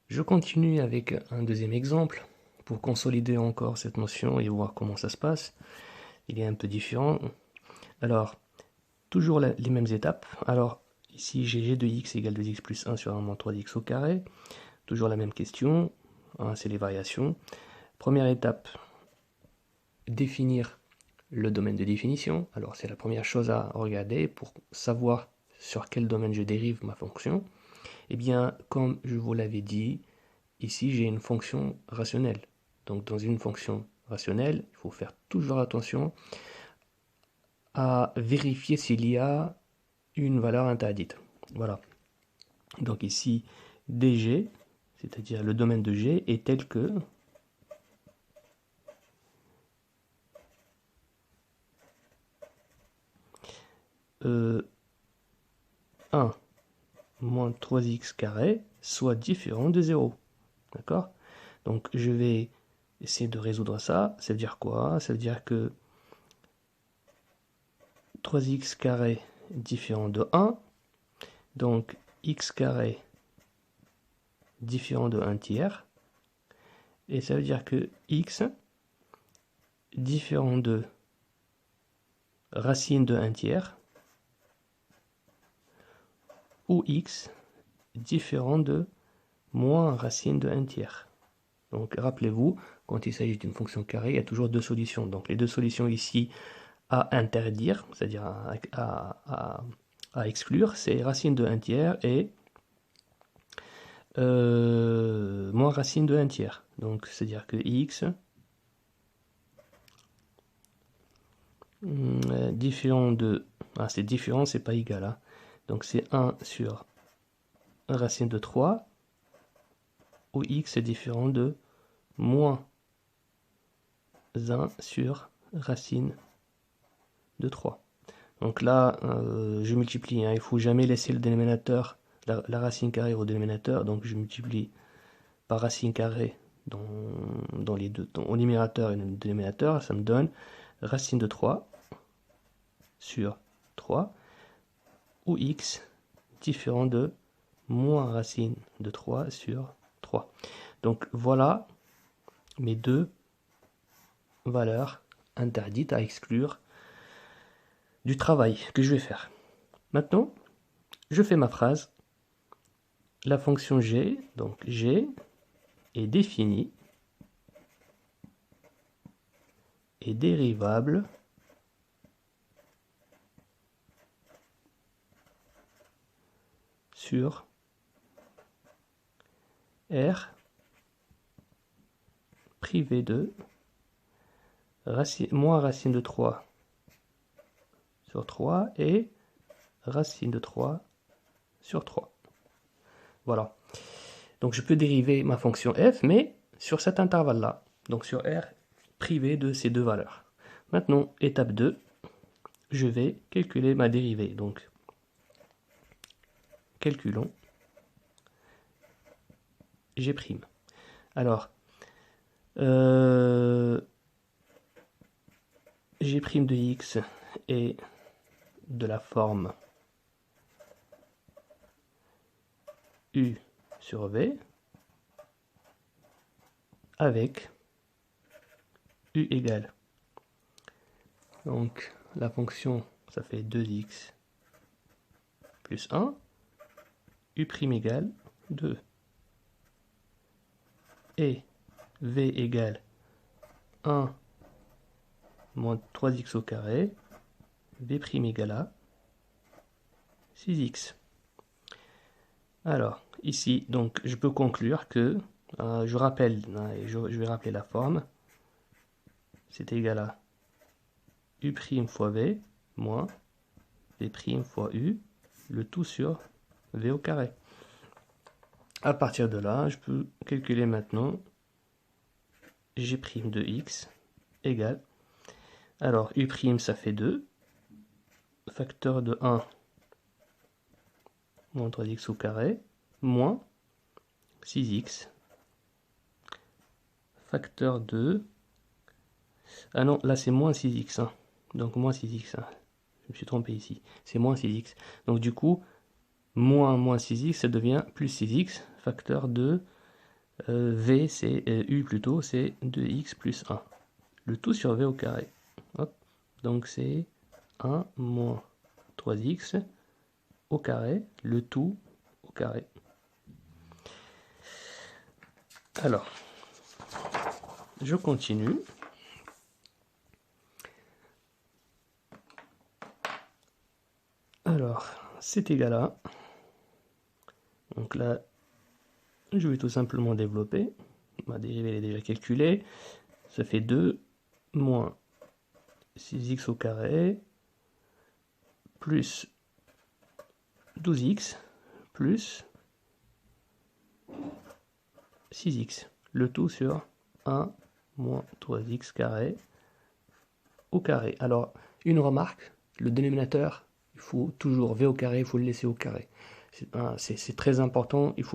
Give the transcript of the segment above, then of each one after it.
Je continue avec un deuxième exemple pour consolider encore cette notion et voir comment ça se passe. Il est un peu différent. Alors, toujours les mêmes étapes. Alors, ici, j'ai g de x égale 2x plus 1 sur 1 moins 3x au carré. Toujours la même question, hein, c'est les variations. Première étape, définir le domaine de définition. Alors, c'est la première chose à regarder pour savoir sur quel domaine je dérive ma fonction. Eh bien, comme je vous l'avais dit, ici j'ai une fonction rationnelle. Donc dans une fonction rationnelle, il faut faire toujours attention à vérifier s'il y a une valeur interdite. Voilà. Donc ici, dg, c'est-à-dire le domaine de g, est tel que euh, 1 moins 3x carré soit différent de 0. D'accord? Donc je vais essayer de résoudre ça. Ça veut dire quoi? Ça veut dire que 3x carré différent de 1, donc x carré différent de 1 tiers, et ça veut dire que x différent de racine de 1 tiers, ou x différent de moins racine de 1 tiers. Donc rappelez-vous, quand il s'agit d'une fonction carrée, il y a toujours deux solutions. Donc les deux solutions ici à interdire, c'est-à-dire à exclure, c'est racine de 1 tiers et moins racine de 1 tiers. Donc c'est-à-dire que x différent de... Ah, c'est différent, c'est pas égal. Hein. Donc c'est 1 sur racine de 3, où x est différent de moins 1 sur racine de 3. Donc là, je multiplie. Hein. Il ne faut jamais laisser le dénominateur, la racine carrée au dénominateur. Donc je multiplie par racine carrée dans les deux, au numérateur et le dénominateur. Ça me donne racine de 3 sur 3, où x différent de moins racine de 3 sur 3. Donc voilà mes deux valeurs interdites à exclure du travail que je vais faire. Maintenant, je fais ma phrase. La fonction g, donc g, est définie et dérivable sur r privé de moins racine de 3 sur 3 et racine de 3 sur 3. Voilà. Donc je peux dériver ma fonction f, mais sur cet intervalle-là. Donc sur r privé de ces deux valeurs. Maintenant, étape 2, je vais calculer ma dérivée. Donc, calculons g'. Alors, g' de x est de la forme u sur v avec u égale. Donc la fonction, ça fait 2x plus 1, u' égale 2. Et v égale 1 moins 3x au carré, v' égale à 6x. Alors, ici, donc, je peux conclure que, je rappelle, je vais rappeler la forme, c'est égal à u' fois v moins v' fois u, le tout sur v au carré. À partir de là, je peux calculer maintenant g' de x égale, alors u' ça fait 2, facteur de 1 moins 3x au carré, moins 6x, facteur de... Ah non, là c'est moins 6x, hein. Donc moins 6x, hein. Je me suis trompé ici, c'est moins 6x. Donc du coup, moins 6x, ça devient plus 6x, facteur de V, c'est U plutôt, c'est 2x plus 1. Le tout sur V au carré. Hop. Donc c'est 1 moins 3x au carré, le tout au carré. Alors, je continue. Alors, c'est égal à... Donc là, je vais tout simplement développer. Ma dérivée elle est déjà calculée. Ça fait 2 moins 6x au carré plus 12x plus 6x. Le tout sur 1 moins 3x carré au carré. Alors, une remarque, le dénominateur, il faut toujours v au carré, il faut le laisser au carré. C'est très important, il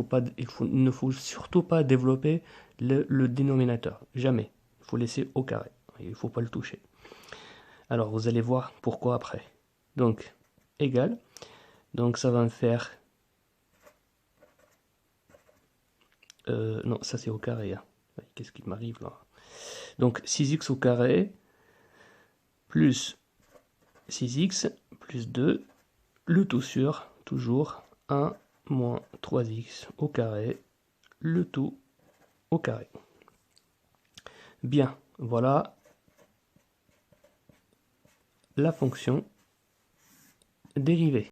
ne faut surtout pas développer le dénominateur, jamais. Il faut laisser au carré, il ne faut pas le toucher. Alors, vous allez voir pourquoi après. Donc, égal, donc ça va me faire... non, ça c'est au carré. Hein. Qu'est-ce qui m'arrive là? Donc 6x au carré plus 6x plus 2, le tout sur, toujours, 1 moins 3x au carré, le tout au carré. Bien, voilà la fonction dérivée.